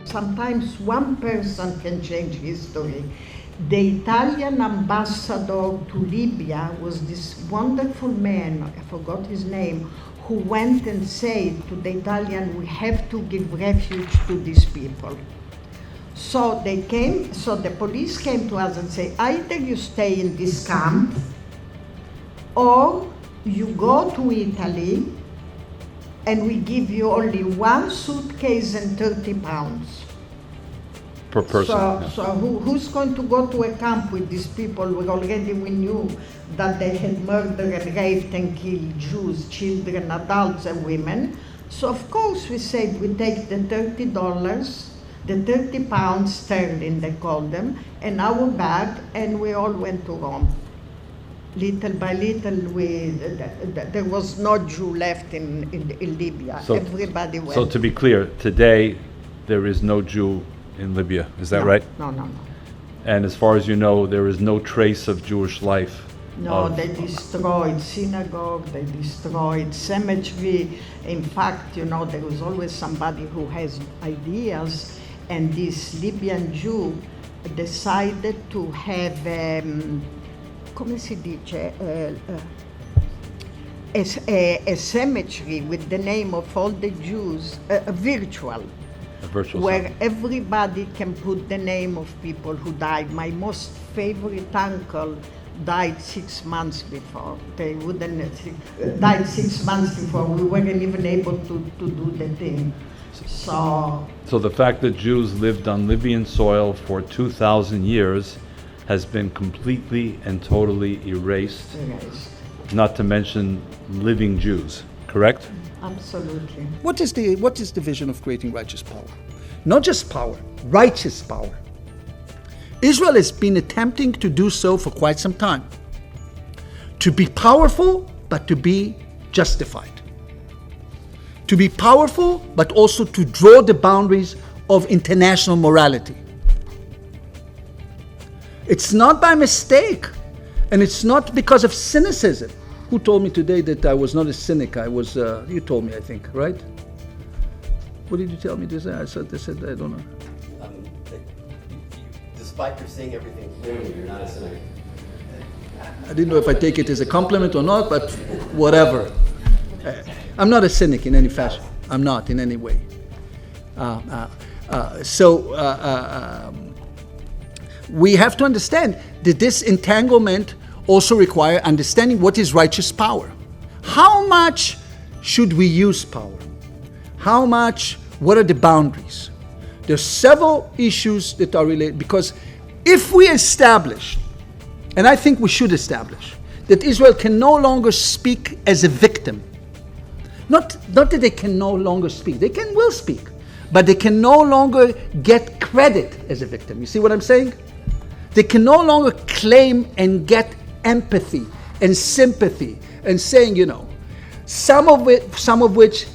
sometimes one person can change history. The Italian ambassador to Libya was this wonderful man, I forgot his name, who went and said to the Italian, we have to give refuge to these people. So the police came to us and said, either you stay in this camp, or you go to Italy, and we give you only one suitcase and 30 pounds. Per person. So who's going to go to a camp with these people? We knew that they had murdered and raped and killed Jews, children, adults and women. So of course we said we take the $30, the 30 pounds sterling they called them, and our bag, and we all went to Rome. Little by little, there was no Jew left in Libya. So, everybody went. So to be clear, today there is no Jew in Libya, is that right? No. And as far as you know, there is no trace of Jewish life? No, they destroyed synagogue, they destroyed cemetery. In fact, there was always somebody who has ideas, and this Libyan Jew decided to have, come si dice, a cemetery with the name of all the Jews, virtual. Where everybody can put the name of people who died. My most favorite uncle died 6 months before. They died 6 months before. We weren't even able to do the thing. So the fact that Jews lived on Libyan soil for 2,000 years has been completely and totally erased. Not to mention living Jews, correct? Absolutely. What is the vision of creating righteous power? Not just power, righteous power. Israel has been attempting to do so for quite some time. To be powerful, but to be justified. To be powerful, but also to draw the boundaries of international morality. It's not by mistake, and it's not because of cynicism. Who told me today that I was not a cynic? You told me, I think, right? What did you tell me to say? I said, I don't know. Despite your seeing everything clearly, you're not a cynic. I didn't know if I take it as a compliment or not, but whatever. I'm not a cynic in any fashion. I'm not in any way. We have to understand that this entanglement also requires understanding what is righteous power. How much should we use power? What are the boundaries? There are several issues that are related, because if we establish, and I think we should establish, that Israel can no longer speak as a victim. Not that they can no longer speak, will speak, but they can no longer get credit as a victim. You see what I'm saying? They can no longer claim and get empathy and sympathy and saying, some of which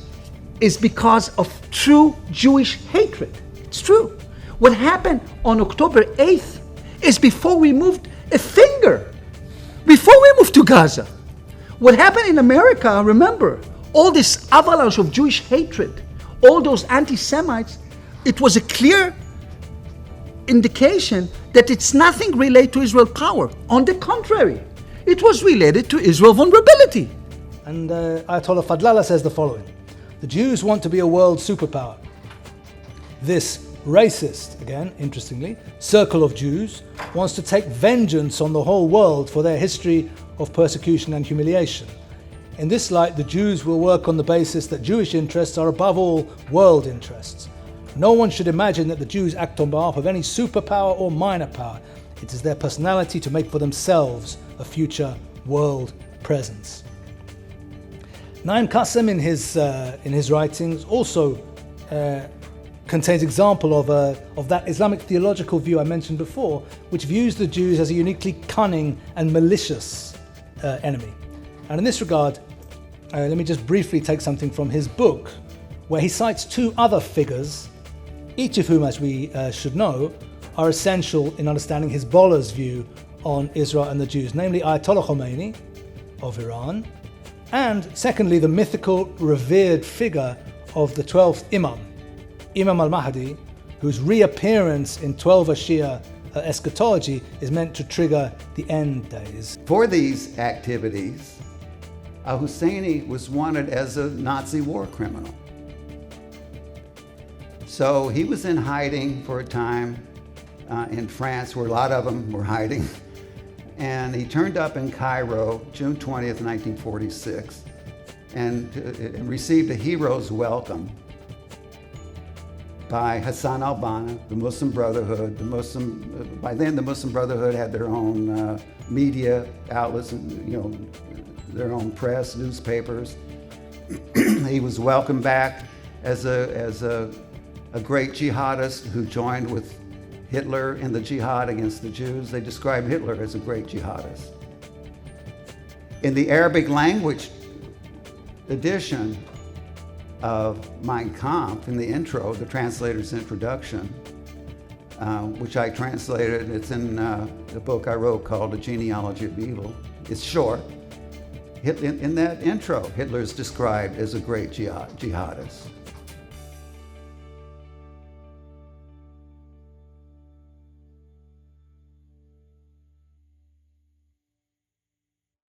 is because of true Jewish hatred. It's true. What happened on October 8th is before we moved a finger, before we moved to Gaza. What happened in America, remember, all this avalanche of Jewish hatred, all those anti-Semites, it was a clear indication that it's nothing related to Israel power. On the contrary, it was related to Israel vulnerability. And Ayatollah Fadlallah says the following: the Jews want to be a world superpower. This racist, again, interestingly, circle of Jews wants to take vengeance on the whole world for their history of persecution and humiliation. In this light, the Jews will work on the basis that Jewish interests are above all world interests. No one should imagine that the Jews act on behalf of any superpower or minor power. It is their personality to make for themselves a future world presence. Naim Qassem in his writings also contains example of that Islamic theological view I mentioned before, which views the Jews as a uniquely cunning and malicious enemy. And in this regard, let me just briefly take something from his book, where he cites two other figures, each of whom, as we should know, are essential in understanding Hezbollah's view on Israel and the Jews, namely Ayatollah Khomeini of Iran, and secondly, the mythical, revered figure of the 12th Imam, Imam al-Mahdi, whose reappearance in 12 Ashia eschatology is meant to trigger the end days. For these activities, al-Husseini was wanted as a Nazi war criminal. So he was in hiding for a time in France, where a lot of them were hiding. And he turned up in Cairo, June 20th, 1946, and received a hero's welcome by Hassan al-Banna, the Muslim Brotherhood. By then, the Muslim Brotherhood had their own media outlets, and, their own press, newspapers. He was welcomed back as a great jihadist who joined with Hitler in the jihad against the Jews. They described Hitler as a great jihadist. In the Arabic language edition of Mein Kampf, in the intro, the translator's introduction, which I translated, it's in the book I wrote called The Genealogy of Evil. It's short. In that intro, Hitler is described as a great jihadist.